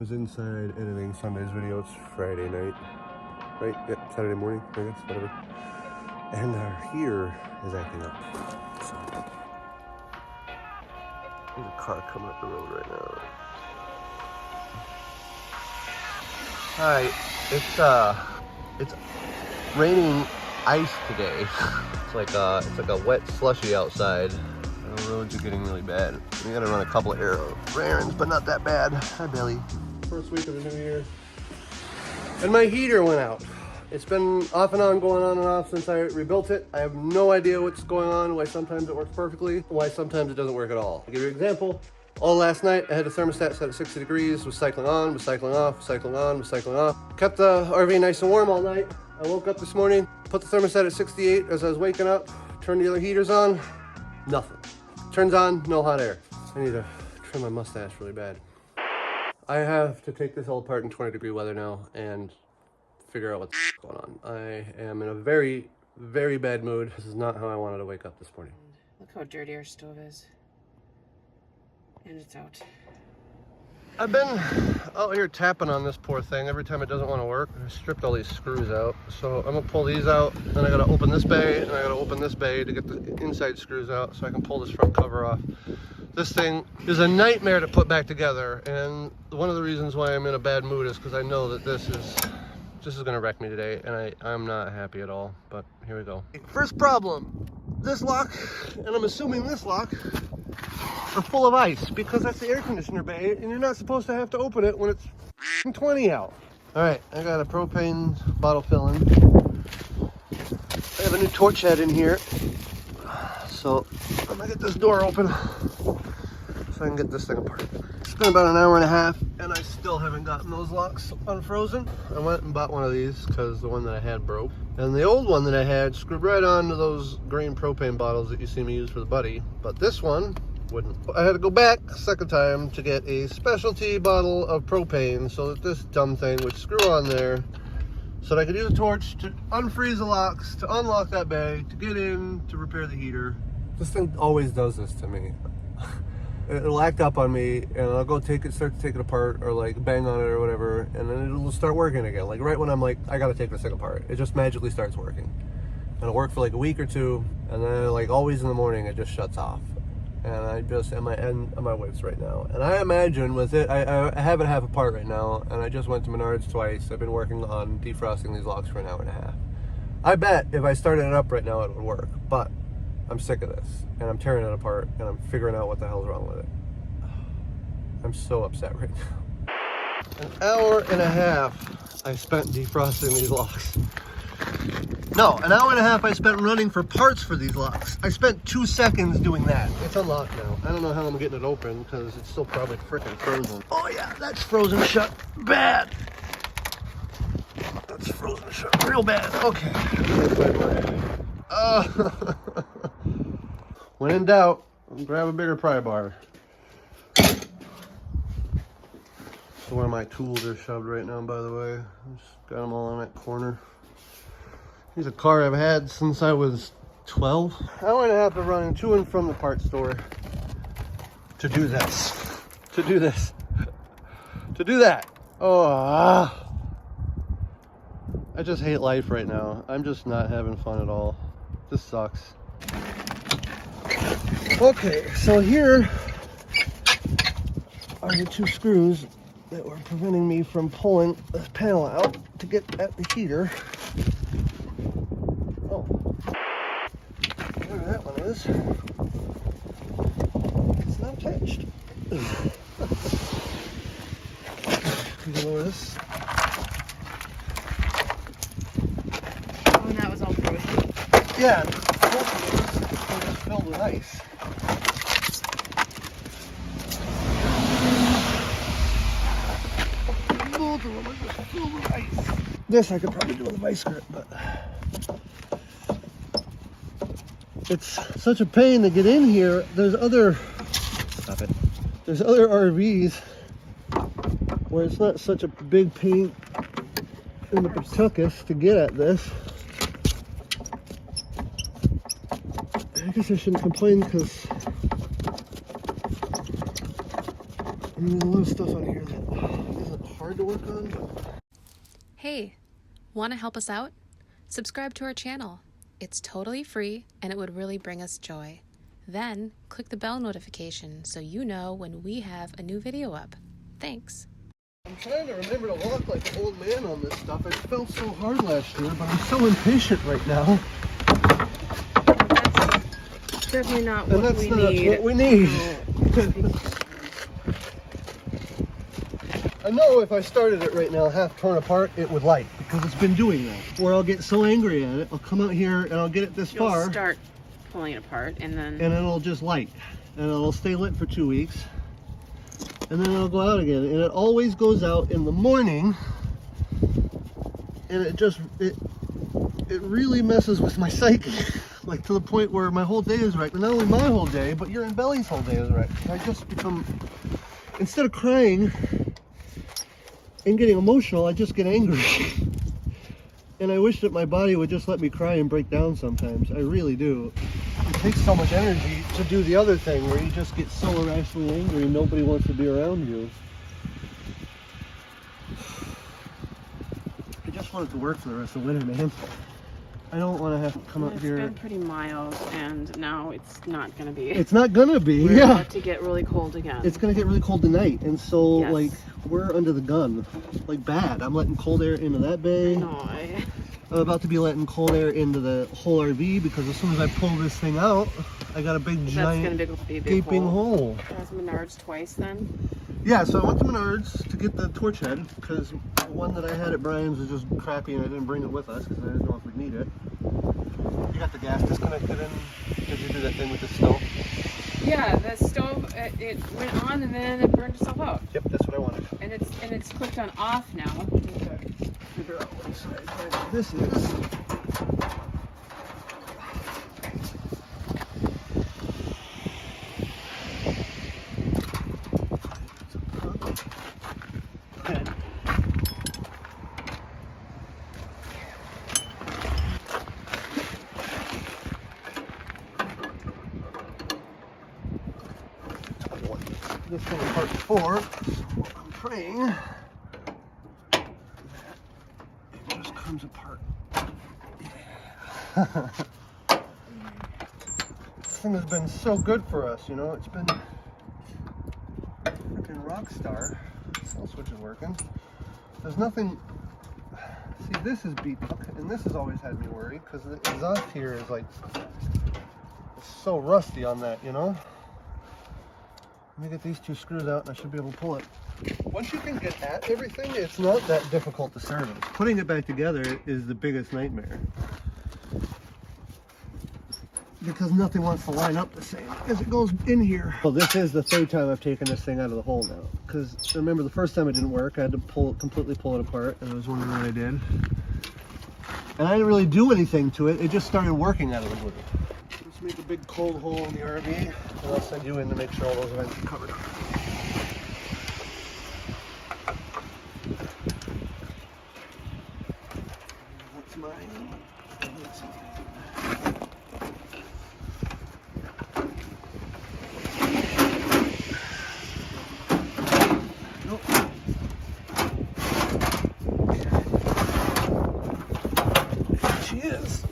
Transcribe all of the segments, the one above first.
I was inside editing Sunday's video. It's Friday night, right? Yeah, Saturday morning, I guess, whatever. And our heater is acting up. So there's a car coming up the road right now. Hi, it's raining ice today. It's like a wet slushy outside. The roads are getting really bad. We gotta run a couple of errands, but not that bad. Hi, Billy. First week of the new year. And my heater went out. It's been off and on, going on and off since I rebuilt it. I have no idea what's going on, why sometimes it works perfectly, why sometimes it doesn't work at all. I'll give you an example. All last night, I had the thermostat set at 60 degrees, was cycling on, was cycling off, was cycling on, was cycling off. Kept the RV nice and warm all night. I woke up this morning, put the thermostat at 68 as I was waking up, turned the other heaters on, nothing. Turns on, no hot air. I need to trim my mustache really bad. I have to take this all apart in 20-degree weather now and figure out what's going on. I am in a very, very bad mood. This is not how I wanted to wake up this morning. Look how dirty our stove is. And it's out. I've been out here tapping on this poor thing every time it doesn't want to work. I stripped all these screws out. So I'm gonna pull these out, then I gotta open this bay, and I gotta open this bay to get the inside screws out so I can pull this front cover off. This thing is a nightmare to put back together, and one of the reasons why I'm in a bad mood is because I know that this is gonna wreck me today, and I'm not happy at all, but here we go. First problem, this lock, and I'm assuming this lock, are full of ice because that's the air conditioner bay, and you're not supposed to have to open it when it's 20 out. All right, I got a propane bottle filling. I have a new torch head in here, so I'm gonna get this door open so I can get this thing apart. It's been about an hour and a half, and I still haven't gotten those locks unfrozen. I went and bought one of these because the one that I had broke, and the old one that I had screwed right onto those green propane bottles that you see me use for the buddy, but this one wouldn't. I had to go back a second time to get a specialty bottle of propane so that this dumb thing would screw on there so that I could use a torch to unfreeze the locks, to unlock that bay, to get in, to repair the heater. This thing always does this to me. It'll act up on me, and I'll go start to take it apart, or like bang on it or whatever, and then it'll start working again. Like right when I'm like, I gotta take this thing apart, it just magically starts working. And it'll work for like a week or two, and then like always in the morning, it just shuts off. And I just am at my wits right now. And I imagine with it, I have it half apart right now, and I just went to Menards twice. I've been working on defrosting these locks for an hour and a half. I bet if I started it up right now, it would work, but I'm sick of this, and I'm tearing it apart, and I'm figuring out what the hell's wrong with it. I'm so upset right now. An hour and a half I spent defrosting these locks. No, an hour and a half I spent running for parts for these locks. I spent 2 seconds doing that. It's unlocked now. I don't know how I'm getting it open because it's still probably freaking frozen. Oh yeah, that's frozen shut bad. That's frozen shut real bad. Okay. When in doubt, grab a bigger pry bar. So where my tools are shoved right now, by the way. I just got them all in that corner. Here's a car I've had since I was 12. Hour and a half of running to and from the parts store to do this. To do this. To do that. Oh, I just hate life right now. I'm just not having fun at all. This sucks. Okay, so here are the 2 screws that were preventing me from pulling this panel out to get at the heater. Oh, there that one is. It's not attached. You can lower this. Oh, and that was all frozen. Yeah, both of those are just filled with ice. Both of them are just filled with ice. This I could probably do with a vice grip, but it's such a pain to get in here. There's other RVs where it's not such a big pain in the Pawtucket to get at this. I guess I shouldn't complain because I mean, there's a lot of stuff on here that isn't hard to work on. Hey, want to help us out? Subscribe to our channel. It's totally free and it would really bring us joy. Then click the bell notification so you know when we have a new video up. Thanks. I'm trying to remember to walk like an old man on this stuff. It felt so hard last year, but I'm so impatient right now. That's definitely not And what that's we not need. what we need. I know if I started it right now half torn apart, it would light, because it's been doing that. Or I'll get so angry at it, I'll come out here and I'll get it this You'll far. start pulling it apart and then... And it'll just light. And it'll stay lit for 2 weeks. And then it'll go out again. And it always goes out in the morning. And it really messes with my psyche. Like to the point where my whole day is wrecked. And not only my whole day, but your and Belly's whole day is wrecked. I just become, instead of crying and getting emotional, I just get angry. And I wish that my body would just let me cry and break down sometimes. I really do. It takes so much energy to do the other thing where you just get so irrationally angry and nobody wants to be around you. I just want it to work for the rest of winter, man. I don't want to have to come up here. It's been pretty mild and now it's not going to be. It's not gonna be, We're yeah. about to get really cold again. It's gonna get really cold tonight, and so Yes. like we're under the gun, like bad. I'm letting cold air into that bay. No, I'm about to be letting cold air into the whole RV because as soon as I pull this thing out, I got a big that's giant going to be a big gaping hole. That's Menards twice then. Yeah, so I went to Menards to get the torch head because the one that I had at Brian's was just crappy and I didn't bring it with us because I didn't know if we'd need it. You got the gas disconnected in? Did you do that thing with the stove? Yeah, the stove it went on and then it burned itself out. Yep, that's what I wanted. And it's clicked on off now. Figure out what side this is. This thing apart before, so I'm praying that it just comes apart. Yeah. This thing has been so good for us, you know, it's been freaking rock star. Cell switch is working. There's nothing, see this is beat up, and this has always had me worried because the exhaust here is like, it's so rusty on that, you know? Let me get these two screws out and I should be able to pull it. Once you can get at everything, it's not that difficult to service. Putting it back together is the biggest nightmare. Because nothing wants to line up the same as it goes in here. Well, this is the third time I've taken this thing out of the hole now. Because remember the first time it didn't work, I had to completely pull it apart, and I was wondering what I did. And I didn't really do anything to it, it just started working out of the blue. Let's make a big cold hole in the RV, and I'll send you in to make sure all those vents are covered up. That's mine. That's mine. Nope. There she is.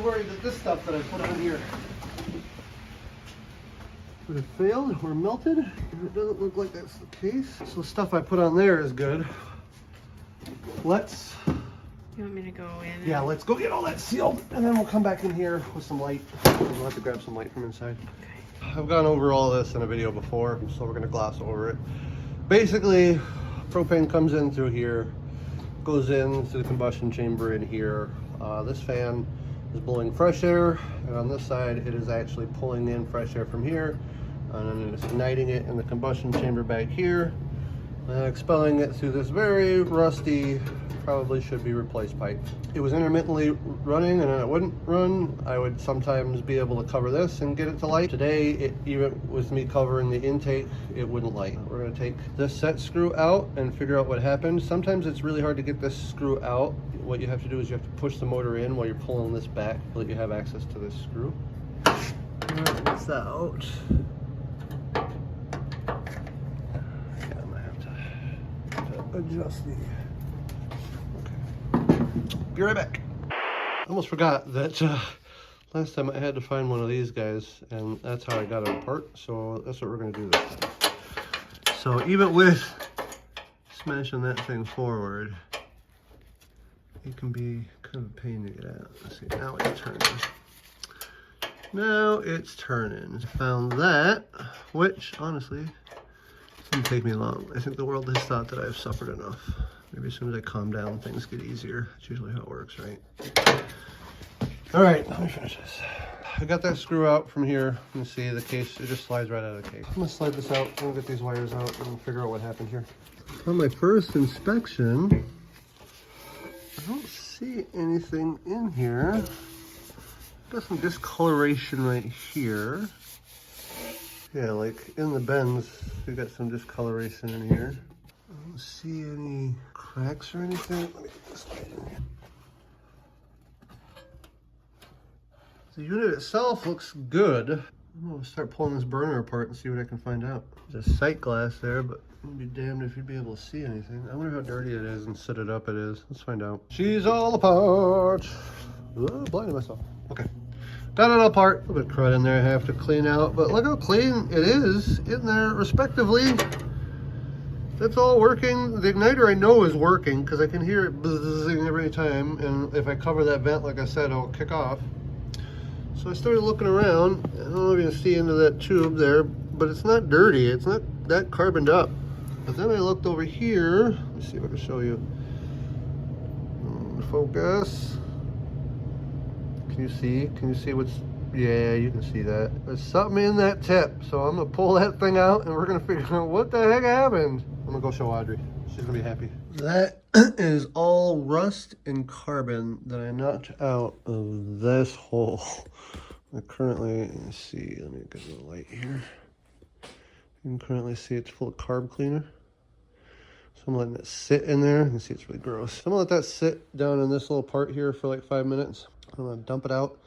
Worried that this stuff that I put on here would have failed or melted. It doesn't look like that's the case. So the stuff I put on there is good. Let's... You want me to go in? Yeah, let's go get all that sealed and then we'll come back in here with some light. We'll have to grab some light from inside. Okay. I've gone over all this in a video before, so we're going to gloss over it. Basically, propane comes in through here, goes into the combustion chamber in here. This fan is blowing fresh air, and on this side it is actually pulling in fresh air from here, and then it's igniting it in the combustion chamber back here, and expelling it through this very rusty, probably should be replaced pipe. It was intermittently running, and then it wouldn't run. I would sometimes be able to cover this and get it to light. Today, even with me covering the intake, it wouldn't light. We're going to take this set screw out and figure out what happened. Sometimes it's really hard to get this screw out what you have to do is you have to push the motor in while you're pulling this back so that you have access to this screw. Alright, gets that out. Yeah, I might have to adjust the... Okay. Be right back. I almost forgot that last time I had to find one of these guys, and that's how I got it apart. So that's what we're going to do this time. So even with smashing that thing forward, it can be kind of a pain to get out. Let's see, now it's turning. Now it's turning. I found that, which honestly didn't take me long. I think the world has thought that I've suffered enough. Maybe as soon as I calm down, things get easier. That's usually how it works, right? All right, let me finish this. I got that screw out from here. You can see the case, it just slides right out of the case. I'm gonna slide this out, we'll get these wires out and figure out what happened here. On my first inspection, I don't see anything in here. Got some discoloration right here. Yeah, like in the bends, we got some discoloration in here. I don't see any cracks or anything. Let me get this light in here. The unit itself looks good. I'm gonna start pulling this burner apart and see what I can find out. There's a sight glass there, but I'd be damned if you'd be able to see anything. I wonder how dirty it is and sitted up it is. Let's find out. She's all apart. Oh, blinded myself. Okay. Got it all apart. A little bit of crud in there I have to clean out, but look how clean it is in there respectively. That's all working. The igniter I know is working because I can hear it buzzing every time, and if I cover that vent, like I said, it'll kick off. So I started looking around. I don't know if you can see into that tube there, but it's not dirty. It's not that carboned up. But then I looked over here. Let me see if I can show you. Focus. Can you see? Can you see what's... Yeah, you can see that. There's something in that tip. So I'm gonna pull that thing out and we're gonna figure out what the heck happened. I'm gonna go show Audrey. She's gonna be happy. That is all rust and carbon that I knocked out of this hole. I currently, let me see, let me get the light here. You can currently see it's full of carb cleaner. So I'm letting it sit in there. You can see it's really gross. So I'm gonna let that sit down in this little part here for like 5 minutes. I'm gonna dump it out.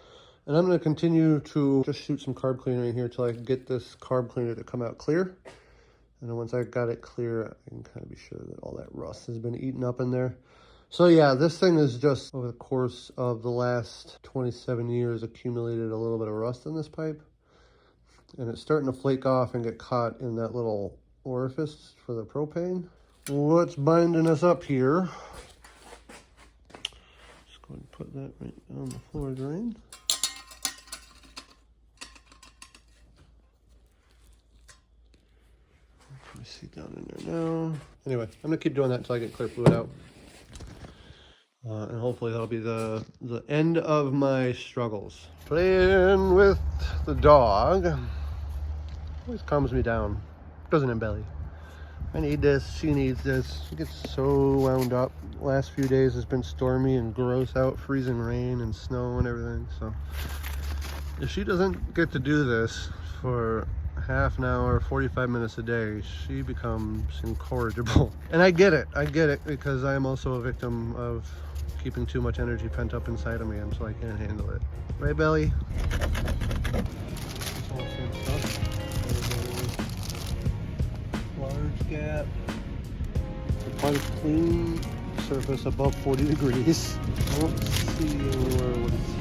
And I'm gonna continue to just shoot some carb cleaner in here till I can get this carb cleaner to come out clear. And then once I got it clear, I can kind of be sure that all that rust has been eaten up in there. So yeah, this thing is just over the course of the last 27 years accumulated a little bit of rust in this pipe. And it's starting to flake off and get caught in that little orifice for the propane. What's binding us up here? Just go ahead and put that right on the floor drain. Let me see down in there now. Anyway, I'm gonna keep doing that until I get clear fluid out. And hopefully that'll be the end of my struggles. Playing with the dog always calms me down. Doesn't embelly. I need this, she needs this. She gets so wound up. Last few days has been stormy and gross out, freezing rain and snow and everything. So if she doesn't get to do this for half an hour, 45 minutes a day, she becomes incorrigible. And I get it because I am also a victim of keeping too much energy pent up inside of me, and so I can't handle it. Right, Belly? Large gap. Quite a clean surface above 40 degrees. I don't see what it's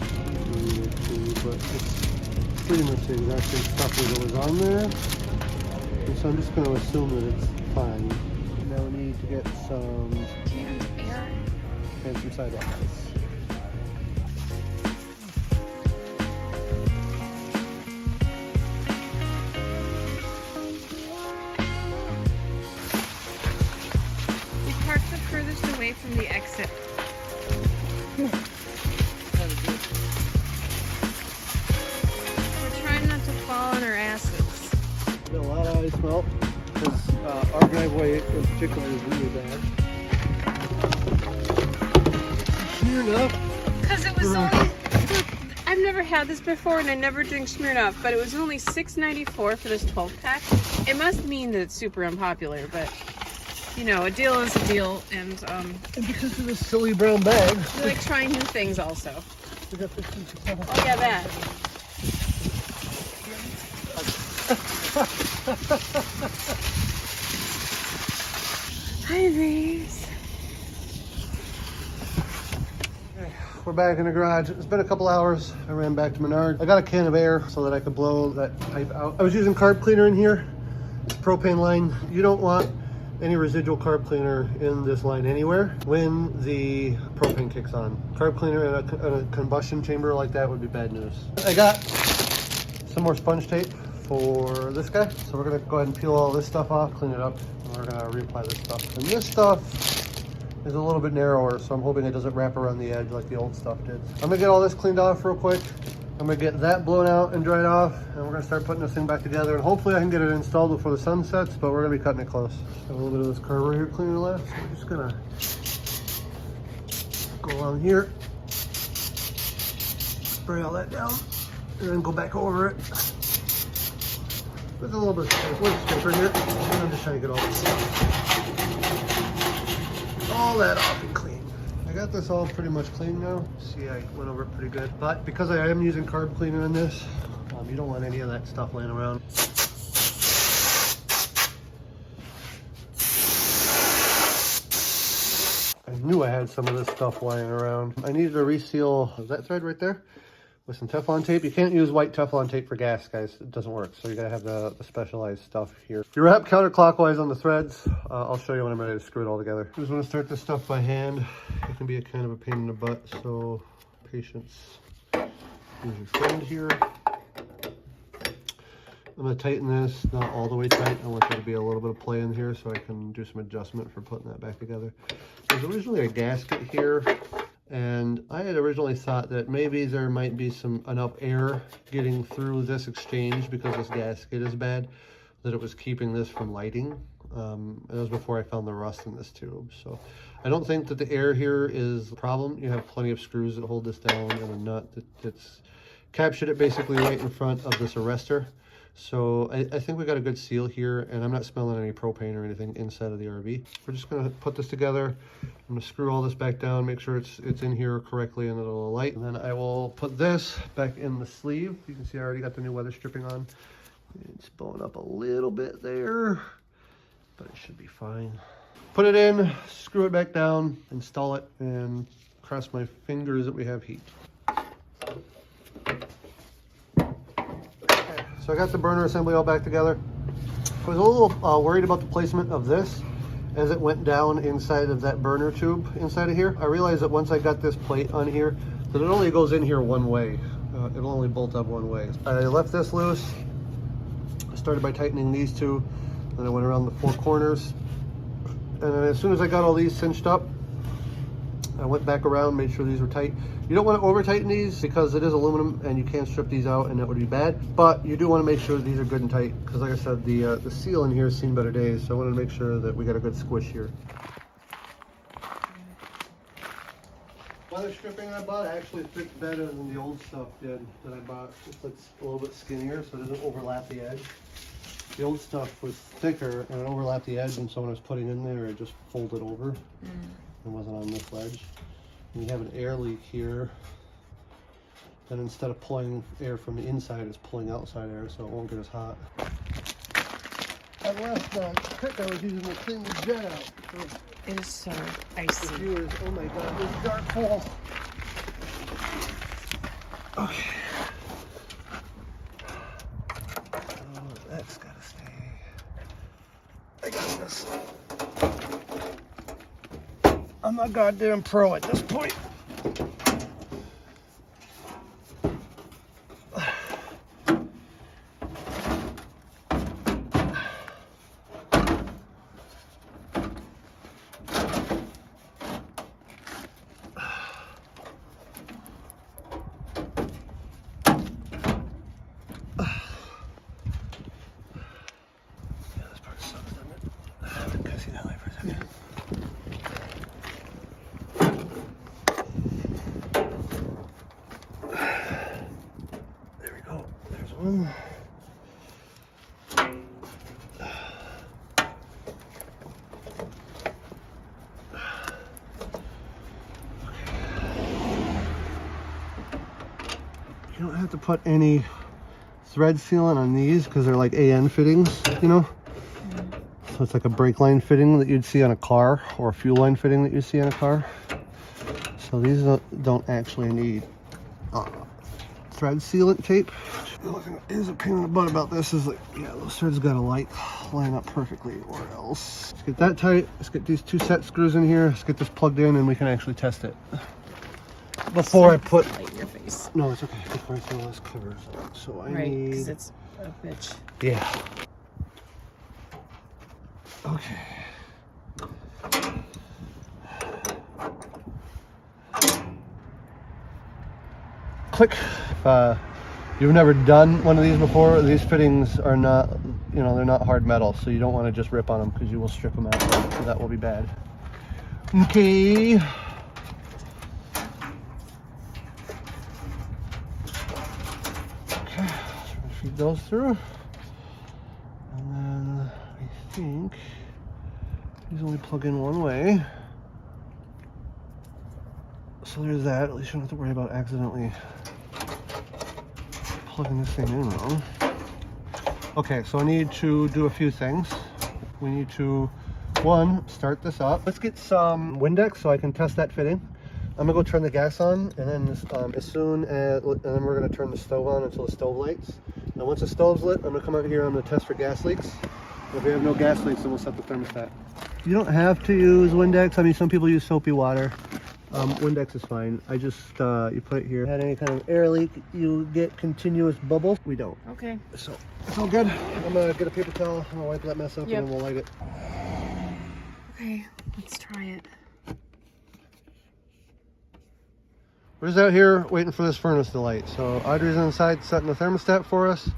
doing it to, but it's pretty much the exact same stuff that was on there. And so I'm just going to assume that it's fine. Now we need to get some air and some sidewalk ice. We parked the furthest away from the exit. We're trying not to fall on our asses. Got a lot of ice melt because our driveway in particular is really bad. Smirnoff. Because it was only... I've never had this before and I never drink Smirnoff, but it was only $6.94 for this 12-pack. It must mean that it's super unpopular, but you know, a deal is a deal, and And because of this silly brown bag, we like trying new things also. we got this piece of stuff. Oh yeah, that. Hi, Reese. We're back in the garage. It's been a couple hours. I ran back to Menards. I got a can of air so that I could blow that pipe out. I was using carb cleaner in here. It's propane line. You don't want any residual carb cleaner in this line anywhere when the propane kicks on. Carb cleaner in a combustion chamber like that would be bad news. I got some more sponge tape for this guy. So we're gonna go ahead and peel all this stuff off, clean it up, and we're gonna reapply this stuff. And this stuff is a little bit narrower, so I'm hoping it doesn't wrap around the edge like the old stuff did. I'm gonna get all this cleaned off real quick. I'm gonna get that blown out and dried off, and we're gonna start putting this thing back together, and hopefully I can get it installed before the sun sets, but we're gonna be cutting it close. Got a little bit of this carburetor here cleaner left, so I'm just gonna go along here, spray all that down, and then go back over it with a little bit of wood scraper here, and I'm just trying to get all that off and clean. I got this all pretty much clean now. See, I went over it pretty good. But because I am using carb cleaner in this, you don't want any of that stuff laying around. I knew I had some of this stuff lying around. I needed to reseal that thread right there with some Teflon tape. You can't use white Teflon tape for gas, guys. It doesn't work. So you gotta have the specialized stuff here. You wrap counterclockwise on the threads. I'll show you when I'm ready to screw it all together. I just want to start this stuff by hand. It can be a kind of a pain in the butt, so patience is your friend here. I'm gonna tighten this, not all the way tight. I want there to be a little bit of play in here so I can do some adjustment for putting that back together. There's originally a gasket here, and I had originally thought that maybe there might be enough air getting through this exchange because this gasket is bad, that it was keeping this from lighting. That was before I found the rust in this tube. So I don't think that the air here is the problem. You have plenty of screws that hold this down and a nut that's captured it basically right in front of this arrestor. So I think we got a good seal here, and I'm not smelling any propane or anything inside of the RV. We're just gonna put this together. I'm gonna screw all this back down, make sure it's in here correctly and it'll light. And then I will put this back in the sleeve. You can see I already got the new weather stripping on. It's blowing up a little bit there, but it should be fine. Put it in, screw it back down, install it, and cross my fingers that we have heat. So I got the burner assembly all back together. I was a little worried about the placement of this as it went down inside of that burner tube inside of here. I realized that once I got this plate on here, that it only goes in here one way. It'll only bolt up one way. I left this loose. I started by tightening these two, then I went around the four corners. And then as soon as I got all these cinched up, I went back around, made sure these were tight. You don't want to over tighten these because it is aluminum and you can't strip these out and that would be bad. But you do want to make sure these are good and tight because like I said, the seal in here has seen better days. So I wanted to make sure that we got a good squish here. Weather stripping I bought actually fits better than the old stuff did that I bought. It's a little bit skinnier so it doesn't overlap the edge. The old stuff was thicker and it overlapped the edge, and so when I was putting in there it just folded over. It wasn't on this ledge. And you have an air leak here, then instead of pulling air from the inside, it's pulling outside air, so it won't get as hot. That last pick I was using to clean the jet out. So It is so icy. viewers, oh my god, this dark hole. Okay. Oh, that's gotta stay. I got this. I'm a goddamn pro at this point. You don't have to put any thread sealant on these because they're like AN fittings, you know? So it's like a brake line fitting that you'd see on a car, or a fuel line fitting that you see on a car. So these don't actually need thread sealant tape. The only thing that is a pain in the butt about this is like, yeah, those threads gotta line up perfectly, or else. Let's get that tight. Let's get these 2 set screws in here. Let's get this plugged in and we can actually test it. Before I put... Light in your face. No, it's okay. Before I throw those covers on. So I Right, need... because it's a bitch. Yeah. Okay. Click. You've never done one of these before, these fittings are not, you know, they're not hard metal, so you don't want to just rip on them because you will strip them out, so that will be bad. Okay. Okay, so feed those through. And then I think these only plug in one way. So there's that. At least you don't have to worry about accidentally plugging this thing in wrong. Okay, so I need to do a few things. We need to, one, start this up. Let's get some Windex so I can test that fitting. I'm gonna go turn the gas on, and then and then we're gonna turn the stove on until the stove lights. And once the stove's lit, I'm gonna come out here. I'm gonna test for gas leaks. If we have no gas leaks, then we'll set the thermostat. You don't have to use Windex. I mean, some people use soapy water. Windex is fine. I just, you put it here. Had any kind of air leak, you get continuous bubbles. We don't. Okay. So it's all good. I'm gonna get a paper towel. I'm gonna wipe that mess up, Yep. and then we'll light it. Okay, let's try it. We're just out here waiting for this furnace to light. So Audrey's inside setting the thermostat for us.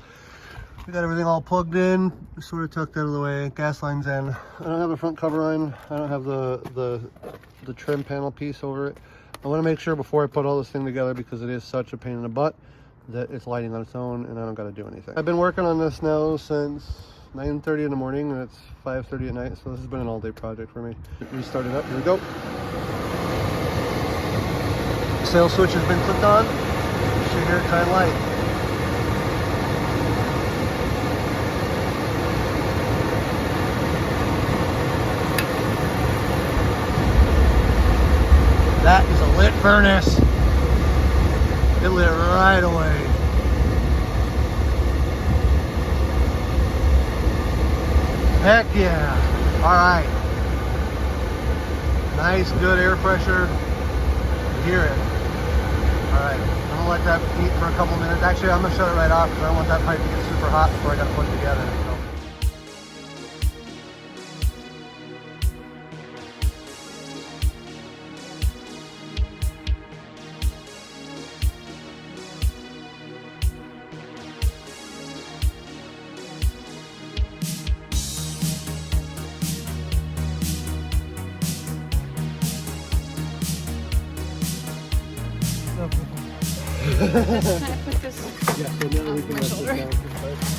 We got everything all plugged in, sort of tucked out of the way. Gas line's in. I don't have the front cover on. I don't have the trim panel piece over it. I want to make sure before I put all this thing together, because it is such a pain in the butt, that it's lighting on its own and I don't got to do anything. I've been working on this now since 9:30 in the morning and it's 5:30 at night, so this has been an all-day project for me. Restart it up. Here we go. Sail switch has been clicked on. You should hear it shine light. That is a lit furnace. It lit right away. Heck yeah. All right. Nice, good air pressure. You hear it. All right. I'm gonna let that heat for a couple minutes. Actually, I'm gonna shut it right off because I don't want that pipe to get super hot before I gotta put it together. So. Can I put this Yeah, so now we on can my let this shoulder? down.